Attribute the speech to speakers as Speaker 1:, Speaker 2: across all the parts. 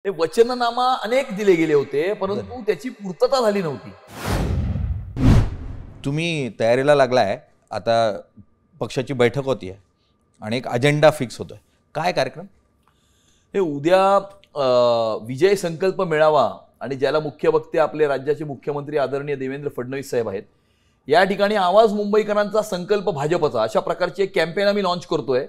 Speaker 1: ते वचननामा अनेक दिले गेले होते, परंतु त्याची पूर्तता झाली नव्हती.
Speaker 2: तुम्ही तयारीला लागलाय, आता पक्षाची बैठक होतीये आणि एक अजेंडा फिक्स होतोय. काय कार्यक्रम?
Speaker 1: हे उद्या विजय संकल्प मेळावा आणि ज्याला मुख्य वक्ते आपले राज्याचे मुख्यमंत्री आदरणीय देवेंद्र फडणवीस साहेब आहेत. या ठिकाणी आवाज मुंबईकरांचा संकल्प भाजपचा अशा प्रकारची एक कॅम्पेन आम्ही लॉन्च करतोय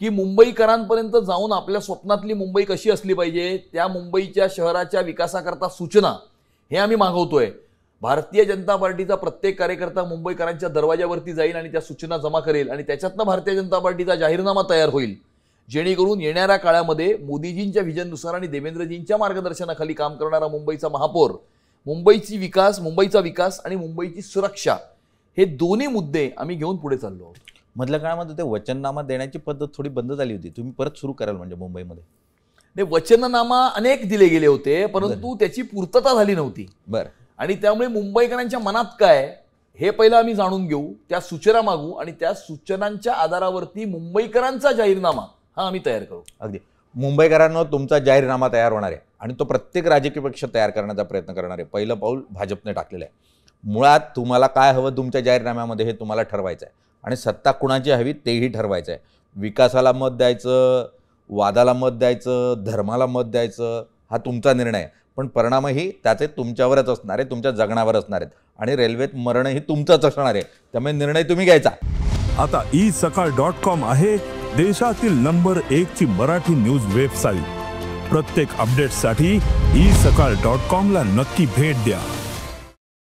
Speaker 1: की मुंबईकरांपर्यंत जाऊन आपल्या स्वप्नातली मुंबई कशी असली पाहिजे, त्या मुंबईच्या शहराच्या विकासाकरता सूचना हे आम्ही मागवतोय. भारतीय जनता पार्टीचा प्रत्येक कार्यकर्ता मुंबईकरांच्या दरवाजावरती जाईल आणि त्या सूचना जमा करेल आणि त्याच्यातनं भारतीय जनता पार्टीचा जाहीरनामा तयार होईल, जेणेकरून येणाऱ्या काळामध्ये मोदीजींच्या व्हिजननुसार आणि देवेंद्रजींच्या मार्गदर्शनाखाली काम करणारा मुंबईचा महापौर, मुंबईचा विकास आणि मुंबईची सुरक्षा हे दोन्ही मुद्दे आम्ही घेऊन पुढे चाललो आहोत.
Speaker 2: मधल्या काळामध्ये ते वचननामा देण्याची पद्धत थोडी बंद झाली होती. तुम्ही परत सुरू कराल म्हणजे मुंबईमध्ये?
Speaker 1: ते वचननामा अनेक दिले गेले होते, परंतु त्याची पूर्तता झाली नव्हती.
Speaker 2: बरं.
Speaker 1: आणि त्यामुळे मुंबईकरांच्या मनात काय हे पहिलं आम्ही जाणून घेऊ, त्या सूचना मागू आणि त्या सूचनांच्या आधारावरती मुंबईकरांचा जाहीरनामा हा आम्ही तयार करू.
Speaker 2: अगदी मुंबईकरांनो, तुमचा जाहीरनामा तयार होणार आहे आणि तो प्रत्येक राजकीय पक्ष तयार करण्याचा प्रयत्न करणार आहे. पहिलं पाऊल भाजपने टाकलेलं आहे. मुळात तुम्हाला काय हवं तुमच्या जाहीरनाम्यामध्ये हे तुम्हाला ठरवायचं आहे आणि सत्ता कुणाची हवी तेही ठरवायचं आहे. विकासाला मत द्यायचं, वादाला मत द्यायचं, धर्माला मत द्यायचं हा तुमचा निर्णय आहे, पण परिणामही त्याचे तुमच्यावरच असणार आहे, तुमच्या जगण्यावर असणार आहेत आणि रेल्वेत मरणही तुमचंच असणार आहे. त्यामुळे निर्णय तुम्ही घ्यायचा.
Speaker 3: आता isakal.com आहे देशातील नंबर 1 ची मराठी न्यूज वेबसाईट. प्रत्येक अपडेटसाठी isakal.com ला नक्की भेट द्या.